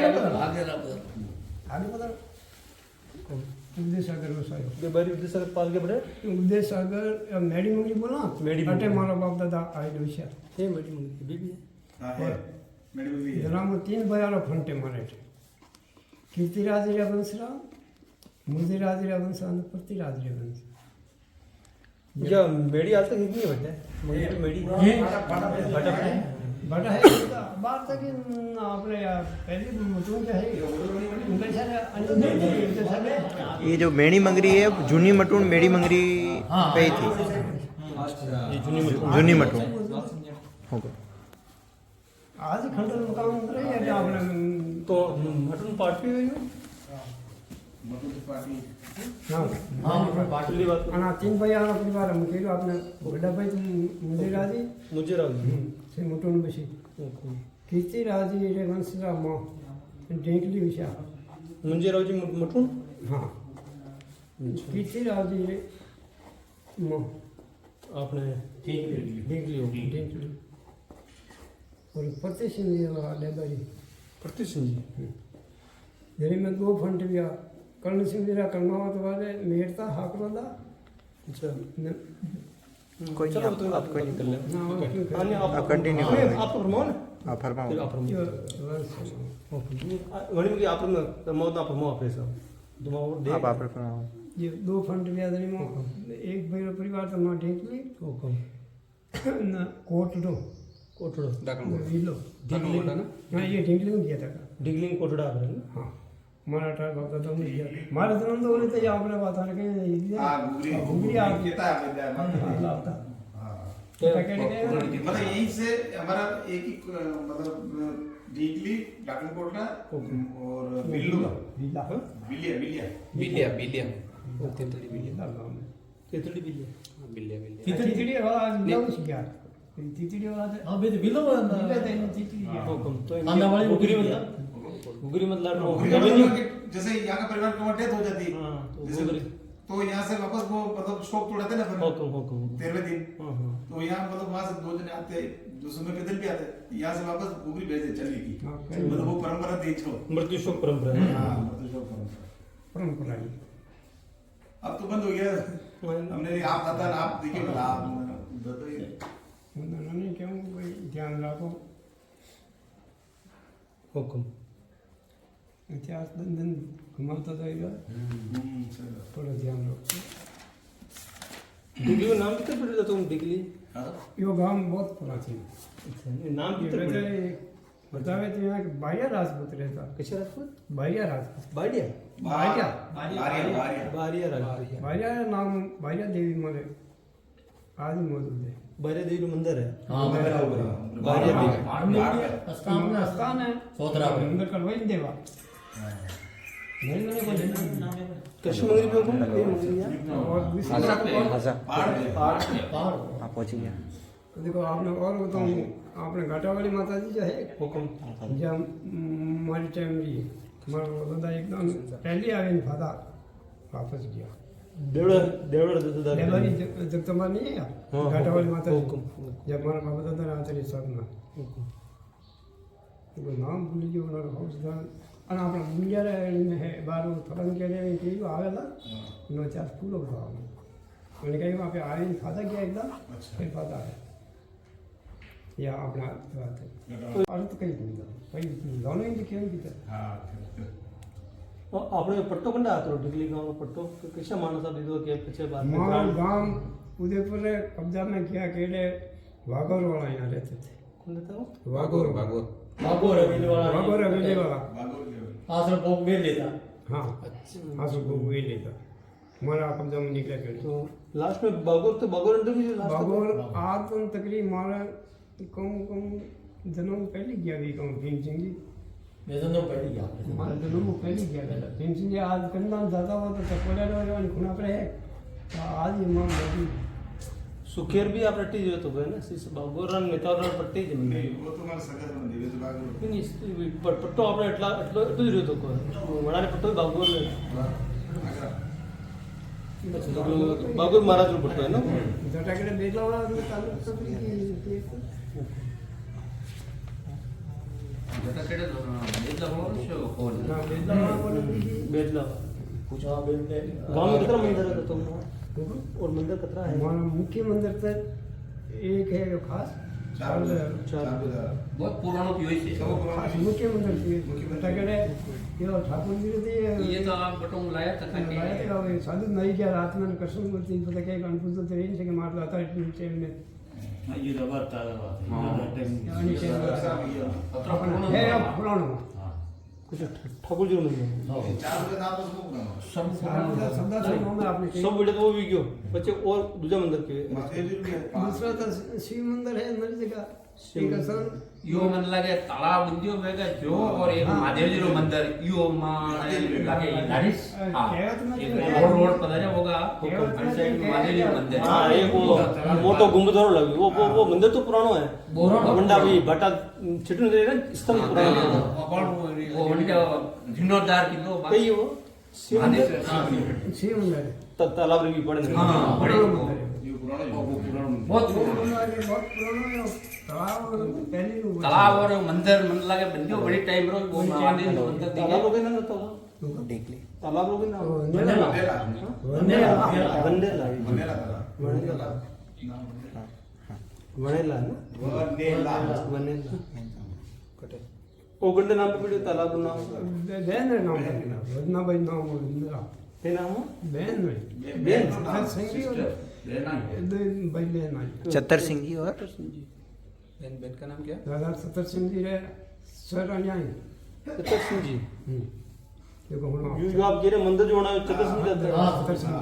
[SPEAKER 4] पता उदय सागर नो सायो
[SPEAKER 1] देवरी उद्देश्य सागर पाल के बड़े
[SPEAKER 4] उदय सागर मेडी मंगरी बोला
[SPEAKER 1] मेडी
[SPEAKER 4] अटे मारो बाप दादा आई दोषा
[SPEAKER 1] ये मेरी मंगी की बीबी है
[SPEAKER 7] हाँ है मेरी बीवी है
[SPEAKER 4] जनाम 3 बयारो फंटे मारे थे कीर्तिराज वंशराव मुदिराज वंशराव पृथ्वीराज वंश
[SPEAKER 1] या मेडी हाल तक नहीं बटे मेडी
[SPEAKER 4] बटा है बात तक आपने पहले मुतून क्या है उनके सारे
[SPEAKER 5] ये जो मेड़ी मंगरी है जूनी मटून मेड़ी मंगरी पे ही थी जूनी मटून होगा
[SPEAKER 4] आज खंडर मुकाम रही है क्या आपने
[SPEAKER 1] तो मटन पार्टी हुई है
[SPEAKER 4] हाँ
[SPEAKER 1] पार्टी बात
[SPEAKER 4] अना 3 बयारो परिवार मुझे आपने बड़ा भाई मुदिराज
[SPEAKER 1] मुझे राव
[SPEAKER 4] से मुतून बसी कीर्तिराज वंशराव मो ढेंकली विषा
[SPEAKER 1] मुझे राव जी मटन
[SPEAKER 4] हाँ कीर्तिराज मो
[SPEAKER 1] आपने देख लियो
[SPEAKER 4] ढेंकली और पति सिंह लेबरी
[SPEAKER 1] प्रति सिंह जी
[SPEAKER 4] जरी में 2 फंट बिया कर्ण सिंह जी कर्मावत वाले मेरता हाकरोदा
[SPEAKER 1] अच्छा
[SPEAKER 5] कोई नहीं आप कोई नहीं कर ले आप कंटिन्यू
[SPEAKER 1] आप फरमाओ ना
[SPEAKER 5] आप फरमाओ
[SPEAKER 1] फिर आप फरमाओ वही मुझे आप फरमाओ ना फरमाओ आप ऐसा दिमाग दे
[SPEAKER 5] आप फरमाओ
[SPEAKER 4] ये 2 फंट बिया जरी में एक भाई परिवार तो ना ढेंकली
[SPEAKER 1] हुकुम
[SPEAKER 4] ना कोटडो
[SPEAKER 1] कोटड़ो
[SPEAKER 4] विलो हाँ ये ढेंकली में दिया था
[SPEAKER 1] डिगलिंग कोटड़ा कर
[SPEAKER 4] हाँ मराठा भक्त तो मुझे मारे तो नंद बोले तो ये आपने बात आ रही है
[SPEAKER 7] हाँ घुगरी
[SPEAKER 4] आप
[SPEAKER 7] कहता है
[SPEAKER 4] अल्लाह होता
[SPEAKER 7] मतलब यहीं से हमारा एक ही मतलब डीगली डाकनकोटला और बिल्लू
[SPEAKER 4] विला
[SPEAKER 7] बिलिया बिलिया
[SPEAKER 6] बिलिया
[SPEAKER 1] तेतड़ी बिल्ली
[SPEAKER 6] बिलिया बिलिया
[SPEAKER 4] तितड़ी वाला आज बिला उस गया तितड़ी वाला
[SPEAKER 2] हाँ बे बिलो
[SPEAKER 4] बिला देने तितड़ी
[SPEAKER 1] हुकुम तो
[SPEAKER 2] खाना वाली
[SPEAKER 1] उगरी मतलब
[SPEAKER 7] जैसे यहाँ का परिवार का डेथ हो जाती
[SPEAKER 1] हाँ, तो
[SPEAKER 7] जैसे
[SPEAKER 1] घुगरी।
[SPEAKER 7] तो यहाँ से वापस वो मतलब शोक तोड़ाते ना फिर
[SPEAKER 1] हुकुम
[SPEAKER 7] 13वें दिन
[SPEAKER 1] हाँ हाँ
[SPEAKER 7] तो यहाँ मतलब वहाँ से 2 जने आते जो समय पैदल भी आते यहाँ से वापस घुगरी भेज दे चलने की
[SPEAKER 4] हाँ,
[SPEAKER 7] मतलब वो परंपरा देख लो
[SPEAKER 1] मृत्यु शोक परंपरा है
[SPEAKER 7] हाँ मतलब शोक परंपरा
[SPEAKER 4] परंपरा
[SPEAKER 7] अब तो बंद हो गया हमने आप आता ना आप देखिए बोला आप बताइए
[SPEAKER 4] उन्होंने क्यों कोई ध्यान रखो
[SPEAKER 1] हुकुम
[SPEAKER 4] इतिहास दिन घुमाता जाएगा थोड़ा ध्यान रखो
[SPEAKER 1] डिगली का नाम कितना पड़ जाता हूँ डिगली
[SPEAKER 4] यो गांव बहुत प्राचीन
[SPEAKER 1] अच्छा ये नाम कितना पड़
[SPEAKER 4] बतावे तो यहाँ के बारिया राजपूत रहता
[SPEAKER 1] किसे राजपूत
[SPEAKER 4] बारिया राजपूत
[SPEAKER 1] बाड़िया
[SPEAKER 4] बारिया
[SPEAKER 1] बारिया राजपूत
[SPEAKER 4] बारिया नाम बारिया देवी मारे आज मौजूद है
[SPEAKER 1] बारिया देवी का मंदिर है
[SPEAKER 2] हाँ
[SPEAKER 1] बारिया देवी
[SPEAKER 4] स्थान है
[SPEAKER 2] सोतरा
[SPEAKER 4] अंदर करवाई देवा नहीं मैंने कोई
[SPEAKER 1] कृष्ण मंदिर पे हुकुम ये मंदिर है
[SPEAKER 4] और दूसरी बात
[SPEAKER 5] आजा
[SPEAKER 2] पहाड़
[SPEAKER 5] आप पहुंच गया
[SPEAKER 4] देखो आपने और बताऊँ आपने घाटा वाली माता जी जो है
[SPEAKER 1] हुकुम
[SPEAKER 4] जब हमारी टाइम रही हमारा दादा एकदम पहले आवे नहीं फादा वापस गया
[SPEAKER 1] देवड़ा
[SPEAKER 4] देवानी जगदम्बा नहीं है
[SPEAKER 1] हाँ,
[SPEAKER 4] घाटा वाली माता जी
[SPEAKER 1] हुकुम
[SPEAKER 4] जब हमारा बाबा दादा रहते रहे सपना
[SPEAKER 1] हुकुम
[SPEAKER 4] तो नाम भूल गयो उन्होंने हाउस दान અને આપણા ગુંજારા હે બારું થોડા કે દેવી કીધું આવેલા નો ચાર ફૂલો ખાવાનું મને કહ્યું આપણે આવીને ખાતા ગયા એકદમ ફેર ખાતા આવે या अपना बात है अर्थ कई नहीं था भाई दोनों ही क्यों की था
[SPEAKER 1] આપણે પટ્ટો કંડા હતો ઢીકલી ગામનો પટ્ટો કે કશા માણસ આ દીધો કે પછી બાદ में
[SPEAKER 4] हमारा गांव उदयपुर कब्जा में किया केड़े वागोर वाला यहाँ रहते थे
[SPEAKER 1] कौन देता हो
[SPEAKER 4] वागोर
[SPEAKER 2] बागोर हवेली वाला
[SPEAKER 4] वागोर हवेली वाला
[SPEAKER 2] आश्रम भोग में लेता
[SPEAKER 4] हाँ हाँ सब को वही लेता हमारा कब्जा में निकला केड़े
[SPEAKER 1] तो लास्ट में बागोर तो बागोर अंदर भी लास्ट
[SPEAKER 4] बागोर आज तो तकरीब हमारा कम जन्म पहले गया भी कहूँ भीम सिंह जी
[SPEAKER 2] बेजन तो पहले गया
[SPEAKER 4] हमारा जन्म पहले गया था भीम सिंह जी आज कंधा जाता हुआ तो चप्पल खुना पर है तो आज ये मां मोदी
[SPEAKER 1] सुखेर भी आप रट्टी जो तो है ना सिस बागोर रन नेता रन पट्टी જ
[SPEAKER 7] नहीं वो तो मारा सगत में देवे तो बागोर
[SPEAKER 1] नहीं पट्टो આપણે એટલા એટલો એટલું જ રહ્યો તો મણાને પટ્ટો બાગોર ને બાગોર મહારાજ નો પટ્ટો है ना
[SPEAKER 4] जटा के बेटला वाला में तालुक सबरी
[SPEAKER 6] જટા કેડે એટલા બોલો છો કોણ
[SPEAKER 4] ना बेटला वाला बोले
[SPEAKER 1] बेटला
[SPEAKER 2] कुछ हाँ बेलते
[SPEAKER 1] गांव में कितना मंदिर है तो और मंदिर कितना है
[SPEAKER 4] हमारा मुख्य मंदिर तक एक है जो खास
[SPEAKER 7] चार
[SPEAKER 6] बहुत पुरानो पीओ છે
[SPEAKER 4] खास मुख्य मंदिर थी जटा के ये ठाकुर जी थे
[SPEAKER 6] ये तो आप बटों लाया था
[SPEAKER 4] ये साधु नहीं क्या रात में कृष्ण मूर्ति पता क्या अनपुर तो ट्रेन से के मार लाता है ट्रेन में
[SPEAKER 2] ये रबर था
[SPEAKER 4] यानी के है अब पुराना
[SPEAKER 1] कुछ ठाकुर जी ने
[SPEAKER 7] चार बजे नाम तो सबको बनाओ
[SPEAKER 4] शब्द से में आपने
[SPEAKER 1] सब वीडियो तो वो भी गयो बच्चे और दूसरा मंदिर के
[SPEAKER 7] माथे भी
[SPEAKER 4] दूसरा तो शिव मंदिर है नर जगह एक असल
[SPEAKER 6] यो मन लगे तालाब बुंदियो वेगा जो और एक महादेव जी रो मंदिर यो माने लगे नारिस हां एक रोड पर है होगा और साइड में महादेव जी मंदिर
[SPEAKER 1] हां ये वो मोटो गुंबदरो लगे वो मंदिर तो पुरानो है मंडा भी भटा छिटू दे ना स्तंभ पुरानो
[SPEAKER 6] वो उनके जीर्णोद्धार की दो
[SPEAKER 1] कई वो शिव मंदिर
[SPEAKER 4] शिव मंदिर
[SPEAKER 1] तालाब भी पड़े
[SPEAKER 6] हां बड़े
[SPEAKER 7] ये पुराना
[SPEAKER 6] बहुत
[SPEAKER 4] बहुत पुराना है तालाब पहले
[SPEAKER 6] तालाब और मंदिर मन लगे बंदियो बड़ी टाइम रो वो महादेव जी मंदिर
[SPEAKER 1] तालाब
[SPEAKER 6] दिखे
[SPEAKER 1] लोगे ना तो
[SPEAKER 5] देख ले
[SPEAKER 1] तालाब लोगे ना
[SPEAKER 7] मंदिर
[SPEAKER 1] वंडेला
[SPEAKER 7] मंदिर
[SPEAKER 1] वनेला ना
[SPEAKER 7] वनेला
[SPEAKER 1] वनेला कटे ओ गंडे नाम पे वीडियो तालाब नाम
[SPEAKER 4] बहन नाम वदना भाई नाम इंदिरा
[SPEAKER 1] पे नाम
[SPEAKER 4] बहन
[SPEAKER 1] बेन
[SPEAKER 4] संगी और भाई बहन आई
[SPEAKER 5] चतर सिंह जी और
[SPEAKER 6] बेन बेन का नाम क्या
[SPEAKER 4] दादा सतर सिंह जी रे सर अन्याय
[SPEAKER 1] चतर सिंह जी
[SPEAKER 4] देखो हम
[SPEAKER 1] जो आप गिरे मंदिर जो बना चतर सिंह जाते हैं
[SPEAKER 4] सतर सिंह जी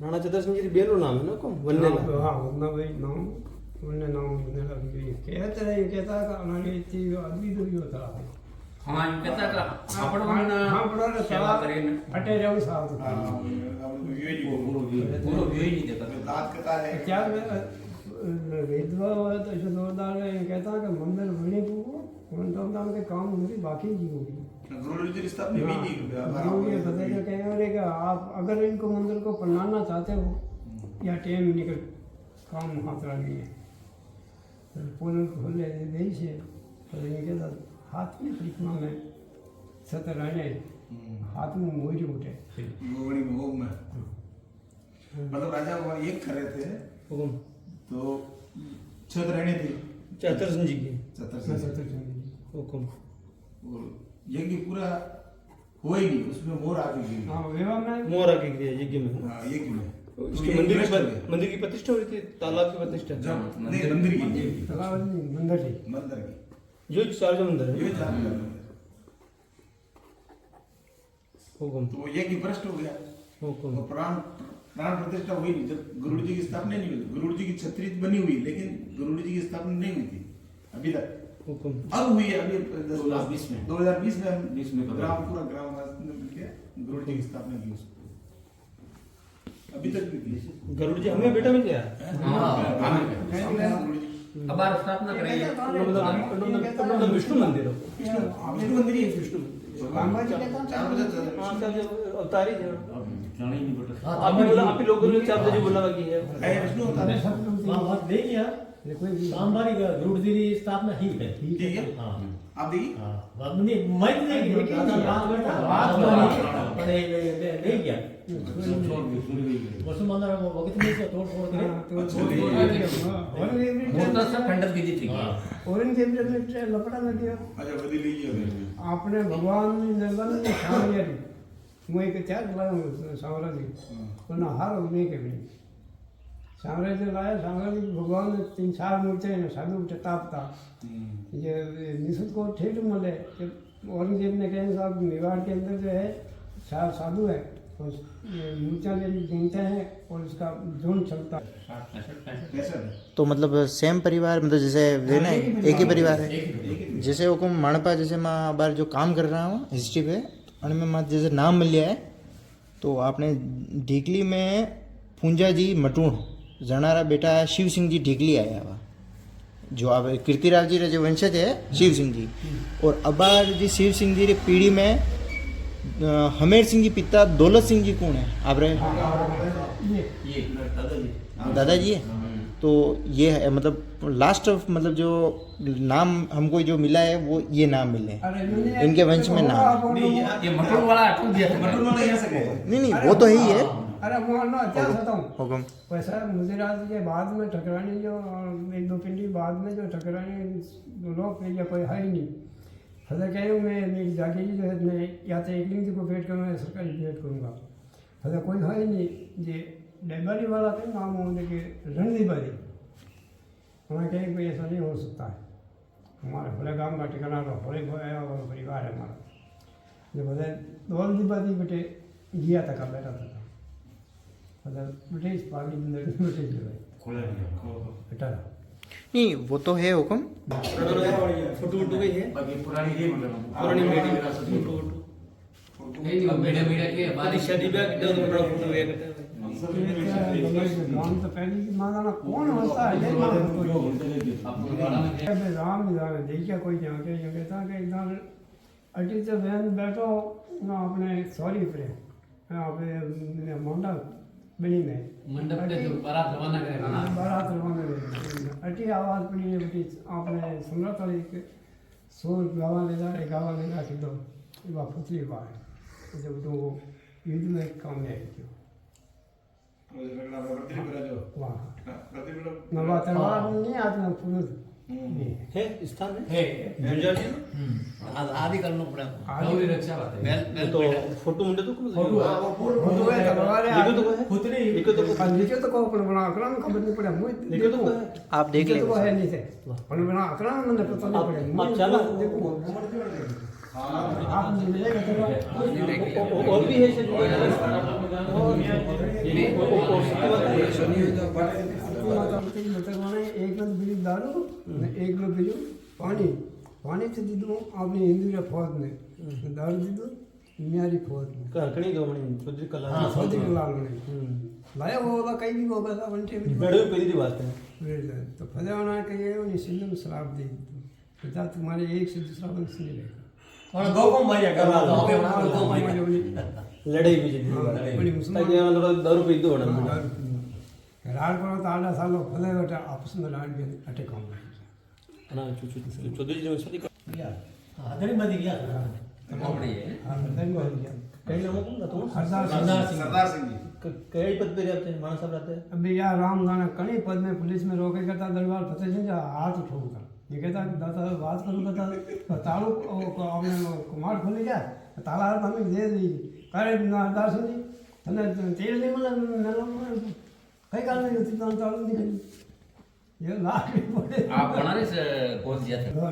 [SPEAKER 1] राणा चतर सिंह जी बेलो नाम है ना को वनेला
[SPEAKER 4] हाँ वदना भाई नाम उन्हें नाम वदना कहते रहे कहता का हमारे इतनी आदमी तो भी होता है
[SPEAKER 6] हां ये कहता का आपण मन
[SPEAKER 4] हाँ बड़ा
[SPEAKER 6] सेवा करे न
[SPEAKER 4] अटे रहू साहब
[SPEAKER 6] पूरो व्यू ही नहीं देखा
[SPEAKER 7] दांत कथा है
[SPEAKER 4] क्या विधवा तो जो जोरदार कहता कि मंदिर बने को उन के काम होगी बाकी की होगी
[SPEAKER 7] गुरु जी रिश्ता में भी नहीं
[SPEAKER 4] ये बताइए कहेंगे कि आप अगर इनको मंदिर को बनाना चाहते हो या टाइम निकल काम हाथ रही है पुनः खोले नहीं से तो इनके साथ हाथ में प्रतिमा में सतर रहने हाथ में मोज उठे
[SPEAKER 7] गोवड़ी में होम में मतलब राजा वो एक कर रहे थे
[SPEAKER 1] हुकुम
[SPEAKER 7] तो छत रहने थी
[SPEAKER 1] चतर सिंह जी की
[SPEAKER 7] सत्तर
[SPEAKER 4] सतर
[SPEAKER 7] से
[SPEAKER 1] हुकुम
[SPEAKER 7] और यज्ञ पूरा हुआ ही नहीं उसमें मोर आ गई
[SPEAKER 4] हाँ विवाह में
[SPEAKER 1] मोर आगे गया यज्ञ में
[SPEAKER 7] हाँ यज्ञ में
[SPEAKER 1] इसके मंदिर की प्रतिष्ठा हुई थी तालाब की प्रतिष्ठा
[SPEAKER 7] नहीं मंदिर की
[SPEAKER 4] तालाब नहीं मंदिर थी
[SPEAKER 7] मंदिर की
[SPEAKER 1] जो चार जो मंदिर है
[SPEAKER 7] ये जान
[SPEAKER 1] हुकुम
[SPEAKER 7] तो यज्ञ भ्रष्ट हो गया
[SPEAKER 1] हुकुम
[SPEAKER 7] तो प्राण प्राण प्रतिष्ठा हुई नहीं जब गुरु जी की स्थापना नहीं हुई गुरु जी की छत्री बनी हुई लेकिन गुरु जी की स्थापना नहीं हुई थी अभी तक
[SPEAKER 1] हुकुम
[SPEAKER 7] अब हुई है अभी
[SPEAKER 6] 2020 में
[SPEAKER 7] 2020 में हम
[SPEAKER 6] 20 में
[SPEAKER 7] ग्राम पूरा ग्राम वासी ने मिलकर गुरु जी की स्थापना की उसको अभी तक भी की
[SPEAKER 1] गरुड़ जी हमें बेटा मिल गया
[SPEAKER 7] हमने गुरु जी
[SPEAKER 6] अब बार स्थापना करेंगे
[SPEAKER 1] विष्णु मंदिर हो
[SPEAKER 7] विष्णु मंदिर ही है विष्णु
[SPEAKER 4] कामा जी कहता
[SPEAKER 7] 4 बजे
[SPEAKER 1] हाँ साहब जब अवतारी है
[SPEAKER 6] जाना ही नहीं पड़ता
[SPEAKER 1] आप ही बोला आप ही लोगों ने 4 बजे बोला बाकी है
[SPEAKER 7] विष्णु होता है
[SPEAKER 3] हाँ बात नहीं किया
[SPEAKER 4] कोई भी
[SPEAKER 3] सामबारी का रूट दी स्थापना ही है
[SPEAKER 7] ठीक है
[SPEAKER 3] हाँ
[SPEAKER 7] आप देखिए
[SPEAKER 3] हाँ बात नहीं मैं नहीं किया बात करता बात नहीं किया मुसलमान वक्त में से तोड़ फोड़ करे
[SPEAKER 6] मूर्त सब खंडन की थी
[SPEAKER 4] औरंगजेब ने लपड़ा न दिया
[SPEAKER 7] अच्छा बदली लीजिए
[SPEAKER 4] आपने भगवान निर्बल ने सावरियारी मैं एक चार लाया सावराजी उन्हें हार उन्हें के भी सावराजी लाया सावराजी भगवान ने 3-4 मूर्ति ने साधु तापता ये निशुद्ध को ठेठ मिले औरंगजेब ने कहा साहब मेवाड़ के अंदर जो है 4 साधु है मूर्तियाँ गिनते हैं और उसका जोन चलता है।
[SPEAKER 5] तो मतलब सेम परिवार मतलब जैसे वे ना एक ही परिवार है जैसे वो माणपा जैसे मैं बार जो काम कर रहा हूँ हिस्ट्री पे उनमें मैं जैसे नाम मिल गया है तो आपने ढीकली में पूंजा जी मटूण जनारा बेटा शिव सिंह जी ढीकली आया हुआ जो आप कीर्तिराव जी रे जो वंशज है शिव सिंह जी और अबार जी शिव सिंह जी रे पीढ़ी में हमेर सिंह जी पिता दौलत सिंह जी कौन है आप रहे
[SPEAKER 6] ये
[SPEAKER 5] दादाजी है तो ये है मतलब लास्ट मतलब जो नाम हमको जो मिला है वो ये नाम मिले इनके वंश में नाम
[SPEAKER 6] ये मटोल वाला अटक दिया था
[SPEAKER 7] मटूर वाला यहाँ से गए
[SPEAKER 5] नहीं वो तो है ही है
[SPEAKER 4] अरे वो ना क्या बताऊँ
[SPEAKER 5] हुक्म
[SPEAKER 4] वैसा मुजीरात के बाद में ठकरानी जो 1-2 पिंडी बाद में जो ठकरानी लोग या कोई है ही नहीं फैसा कह मैं मेरी जागीरी जो है मैं या तो एक लिंग को भेंट करूँगा या सरकारी भेंट करूँगा फैसा कोई है ही नहीं ये डेबारी वाला थे नाम होने के रणदीबारी उन्होंने कहा कोई ऐसा नहीं हो सकता है हमारे भले गांव का ठिकाना तो भले और परिवार है हमारा जो बोले रणदीबारी बेटे गया तक बैठा था मतलब ब्रिटिश पार्टी ब्रिटिश जो है बेटा
[SPEAKER 5] नहीं वो तो है हुक्म
[SPEAKER 1] फोटो वोटो गई है
[SPEAKER 6] बाकी पुरानी ये
[SPEAKER 1] पुरानी मीडिया फोटो वोटो
[SPEAKER 6] मीडिया मीडिया के बाद
[SPEAKER 1] शादी ब्याह की डाल बड़ा फोटो है
[SPEAKER 4] नाम तो पहले की माना कौन होता है राम जाने देखिए कोई जाके ये कहता कि एकदम अटी से बहन बैठो ना अपने सॉरी पे आपने मोंडा बनी में
[SPEAKER 6] मंडप पे जो बारात रवाना करेगा
[SPEAKER 4] बारात रवाना अटी आवाज पड़ी है बेटी आपने सुना था एक सोर गावा लेगा कि दो ये पुतली बात जब तो युद्ध में काम में आई थी वाह नवा तलवार नहीं आती ना पुरुष
[SPEAKER 1] है स्थान
[SPEAKER 6] है
[SPEAKER 1] गुंजा जी
[SPEAKER 3] आदि करना पड़ा
[SPEAKER 6] गौरी रक्षा बात है
[SPEAKER 1] तो फोटो मुंडे तो
[SPEAKER 6] फोटो
[SPEAKER 4] फोटो है तलवार है
[SPEAKER 1] लिखो तो है
[SPEAKER 3] पुतली
[SPEAKER 1] लिखो तो
[SPEAKER 4] नीचे तो को अपन बना अकराम खबर नहीं पड़ा मुझे
[SPEAKER 1] लिखो तो है
[SPEAKER 5] आप देख
[SPEAKER 4] नीचे तो
[SPEAKER 5] लेंगे
[SPEAKER 4] है नीचे अपन बना अकराम मैंने पता नहीं पड़ा
[SPEAKER 1] आप चला
[SPEAKER 4] देखो आप मिलेगा तलवार
[SPEAKER 1] और भी है से
[SPEAKER 4] एक लोग बीड़ी दारू एक लोग बीजू पानी पानी से दी दो आपने हिंदू या फौज में दारू दी दो न्यारी फौज में
[SPEAKER 1] कणी दो मणी खुद कला
[SPEAKER 4] फौजी के लाल में लाया वो होगा कहीं भी होगा था बंटे भी
[SPEAKER 1] बेड़ो पे दी बात है
[SPEAKER 4] तो फजाना कहिए उन्हें सिंधु में शराब दे पिता तुम्हारे एक से दूसरा वंश नहीं रहेगा
[SPEAKER 3] और गौकम भाई कर रहा था
[SPEAKER 1] लड़ाई भी जीती
[SPEAKER 4] बड़ी मुसलमान
[SPEAKER 1] ताकि हम लोग दारू पी दो ना
[SPEAKER 4] राड पर तो आधा साल फले बेटा आपस में राड भी अटैक हो गए
[SPEAKER 1] ना चौधरी जी ने शादी कर
[SPEAKER 3] आदरी मदी गया
[SPEAKER 6] कपड़ी है
[SPEAKER 1] कई नामों को ना तुम
[SPEAKER 7] सरदार सिंह जी
[SPEAKER 1] कई पद पे रहते हैं माना साहब रहते हैं
[SPEAKER 4] अभी यार राम गाना कई पद में पुलिस में रोके करता दरबार फतेह सिंह का हाथ उठोगा ये कहता दादा बात करूँ कहता तालू आपने कुमार खोले क्या ताला हमें दे दी करे दास जी तने तेल नहीं मिला कई काल नहीं होती तालू निकली ये लाख पड़े
[SPEAKER 6] आप बनारस पहुंच गया था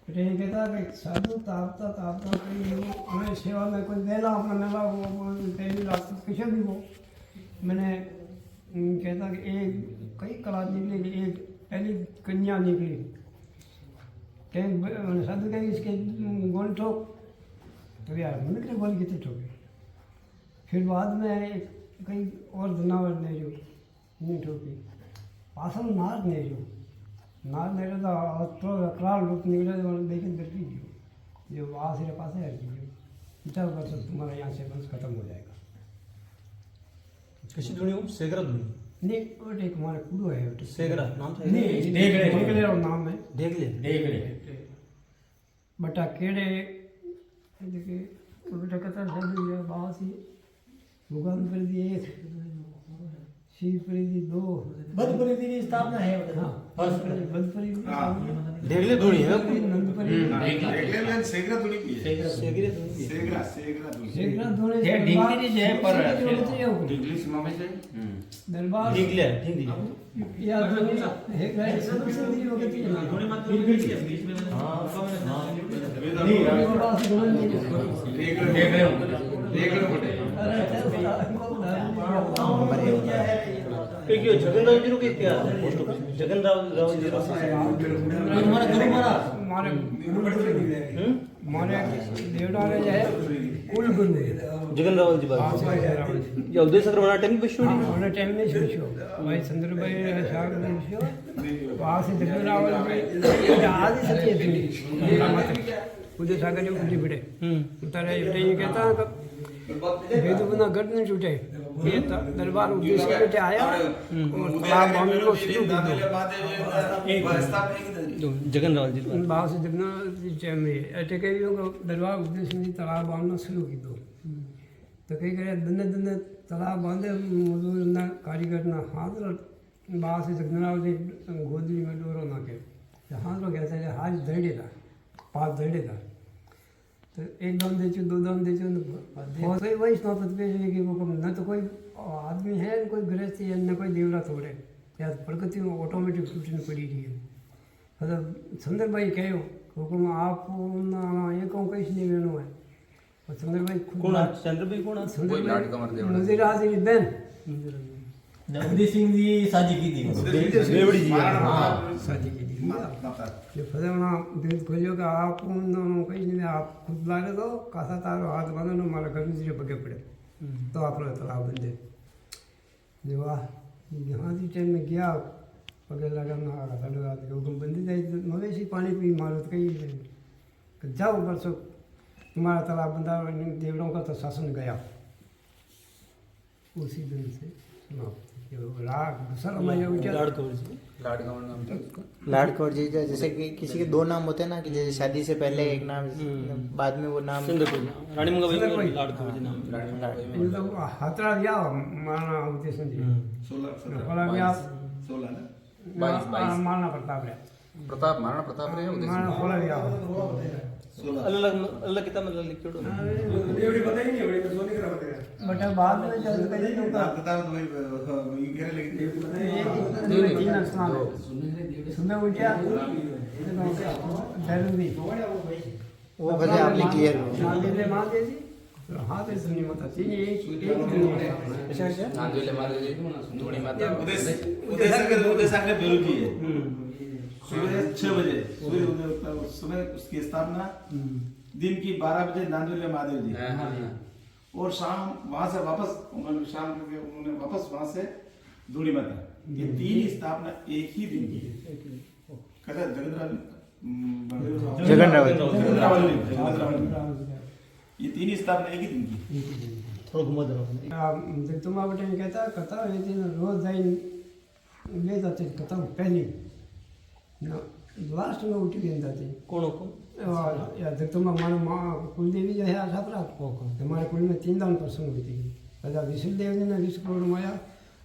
[SPEAKER 4] बेटे ये कहता कि साधु तापता कहीं हमें सेवा में कोई मेला अपना मेला वो पहली रात किसी भी वो मैंने कहता कि एक कई कला निकली एक पहली कन्या निकली कहीं साधु कहीं इसके गोल ठोक तो यार मैंने क्या गोल कितनी ठोके फिर बाद में कई और जनावर ने जो नहीं ठोकी पासल नार ने जो नार ने तो अकराल रूप निकले लेकिन दर्जी जो वहाँ से पास है जो इतना वर्ष तुम्हारा यहाँ से वंश खत्म हो जाएगा
[SPEAKER 1] किसी दुनिया को सेगरा दुनिया
[SPEAKER 4] नहीं वो एक हमारा कूड़ो है वो
[SPEAKER 3] सेगरा नाम था
[SPEAKER 7] नहीं देख
[SPEAKER 4] मंगले और नाम है
[SPEAKER 3] देख ले
[SPEAKER 4] बटा केड़े देखिए बेटा कतर है ये बासी भगवान पर दिए एक शिव पर दी दो
[SPEAKER 3] बदपुरी की स्थापना है
[SPEAKER 4] हाँ बदपरी
[SPEAKER 3] देख ले धोनी है
[SPEAKER 4] नंदपरी
[SPEAKER 7] रेगले सेगरा धुनी की है
[SPEAKER 3] सेगरे धोनी
[SPEAKER 7] सेगरा सेगरा धुनी
[SPEAKER 4] शेखरा धोने
[SPEAKER 6] ये डिंगली जी है पर
[SPEAKER 7] इंग्लिश में से
[SPEAKER 4] दरबार
[SPEAKER 3] ठीक ले ठीक ले
[SPEAKER 4] या धोनी एक राय सब से दी वक्त ही धोनी मत बीच में
[SPEAKER 3] हां
[SPEAKER 7] रेगले बोले
[SPEAKER 3] क्योंकि जगनराव जी के क्या पोस्ट जगनराव जी हमारा गुरु महाराज
[SPEAKER 4] हमारे हमारे देवड़ा ने जो है कुल गुरु
[SPEAKER 3] जगनराव जी बाबा या उदय सकर वाला टाइम पे शो
[SPEAKER 4] उन्हें टाइम में शो भाई चंद्र भाई शाग में शो वहाँ से जगनराव आदि सत्य थी उदय सागर जो कुछ बिड़े उतारे ये कहता है भेद बना गढ़ नहीं छूटे ये दरबार उद्देश्य के आया और तालाब बांधने को शुरू कर
[SPEAKER 3] जगनराव जी
[SPEAKER 4] बाहर से जगना में अटे के दरबार उद्देश्य में तालाब बांधना शुरू की दो तो कई करे दन्ने दन्ने तालाब बांधे मजदूर ना कारीगर ना हाथ बाहर से जगनराव जी गोदरी में डोरो ना के हाथ में कहते हैं हाथ धड़े था पाँच धड़े था तो एक दाम दे दो दाम दे बहुत वही स्नापत पे है कि वो न तो कोई आदमी है न कोई गृहस्थी है न कोई देवरा थोड़े या प्रकृति में ऑटोमेटिक सूचना पड़ी रही है मतलब सुंदर भाई कहो हुकुम आप ये कहूँ कहीं नहीं लेना है और सुंदर भाई
[SPEAKER 3] कौन चंद्र भाई कौन
[SPEAKER 4] सुंदर भाई नजीर हाजिर बहन
[SPEAKER 3] उदय सिंह जी शादी की थी देवड़ी जी
[SPEAKER 4] हाँ शादी की थी जो फतेहना दिल खोलियो कि आप कहीं नहीं आप खुद लाने दो कासा तारो हाथ बांधो ना हमारा घर में बगे पड़े तो आप तालाब बंदे जो यहाँ से ट्रेन में गया पगे लगा ना लगा हुक्म बंदी जाए मवेशी पानी पी मारो तो कहीं जाओ परसों तुम्हारा तालाब बंदा देवड़ों का तो शासन गया उसी दिन से समाप्त
[SPEAKER 5] लाडकौर जी जैसे कि किसी के दो नाम होते हैं ना कि जैसे शादी से पहले एक नाम बाद में वो नाम
[SPEAKER 3] रानी मंगाबाई लाडकौर जी नाम
[SPEAKER 4] हाथरा गया मारना उद्देश्य जी 16 गया 16 मारना प्रताप
[SPEAKER 6] महाराणा प्रताप रहे
[SPEAKER 4] मारना 16 गया
[SPEAKER 3] अलग अलग कितना मतलब लिख छोड़ो
[SPEAKER 7] देवड़ी पता ही नहीं है बड़ी सोनी करा बताया
[SPEAKER 4] बट बाद में जब कहीं तो का
[SPEAKER 7] बता दो भाई ये कह रहे लेकिन देवड़ी पता
[SPEAKER 4] नहीं तीन स्थान सुबह उठा जरूरी
[SPEAKER 5] वो भले आपने क्लियर
[SPEAKER 4] नांदेले मां दे दी हां तो सुनी मत तीन एक अच्छा
[SPEAKER 6] नांदेले मां दे दी धोनी माता
[SPEAKER 7] उदय सागर बेरू की है सुबह 6 बजे सूर्य उदय सुबह उसकी स्थापना दिन की 12 बजे नांदुले महादेव जी और शाम वहां से वापस उन्होंने शाम को उन्होंने वापस वहां से धूड़ी माता ये तीन स्थापना एक ही दिन की कहता जगनराव ये तीन स्थापना एक ही दिन की
[SPEAKER 3] थोड़ा घुमा दो
[SPEAKER 4] तुम बेटे कहता कथा रोज जाइन ले जाते कथा पहली लास्ट में उठी गई जाती
[SPEAKER 3] कौन
[SPEAKER 4] या तुम्हारा हमारा कुलदेवी जो है छात्रा हमारे कुल में 3 दान प्रसन्न हुई थी राजा विष्णु देव जी ने विश्व करोड़ माया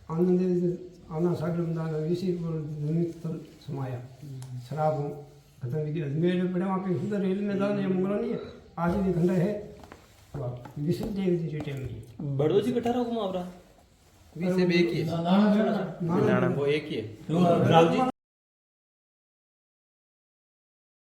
[SPEAKER 4] आनंद देव जी आना सागर दान विश्व करोड़ धूमित समाया शराब खत्म की अजमेर पड़े वहाँ पे खुद रेल में दान ये मंगला नहीं है आज भी खंडर है विष्णु देव जी के टाइम की
[SPEAKER 3] बड़ो जी कटारा घुमा रहा
[SPEAKER 6] एक ही है
[SPEAKER 4] नाना
[SPEAKER 6] वो एक ही है
[SPEAKER 3] राव जी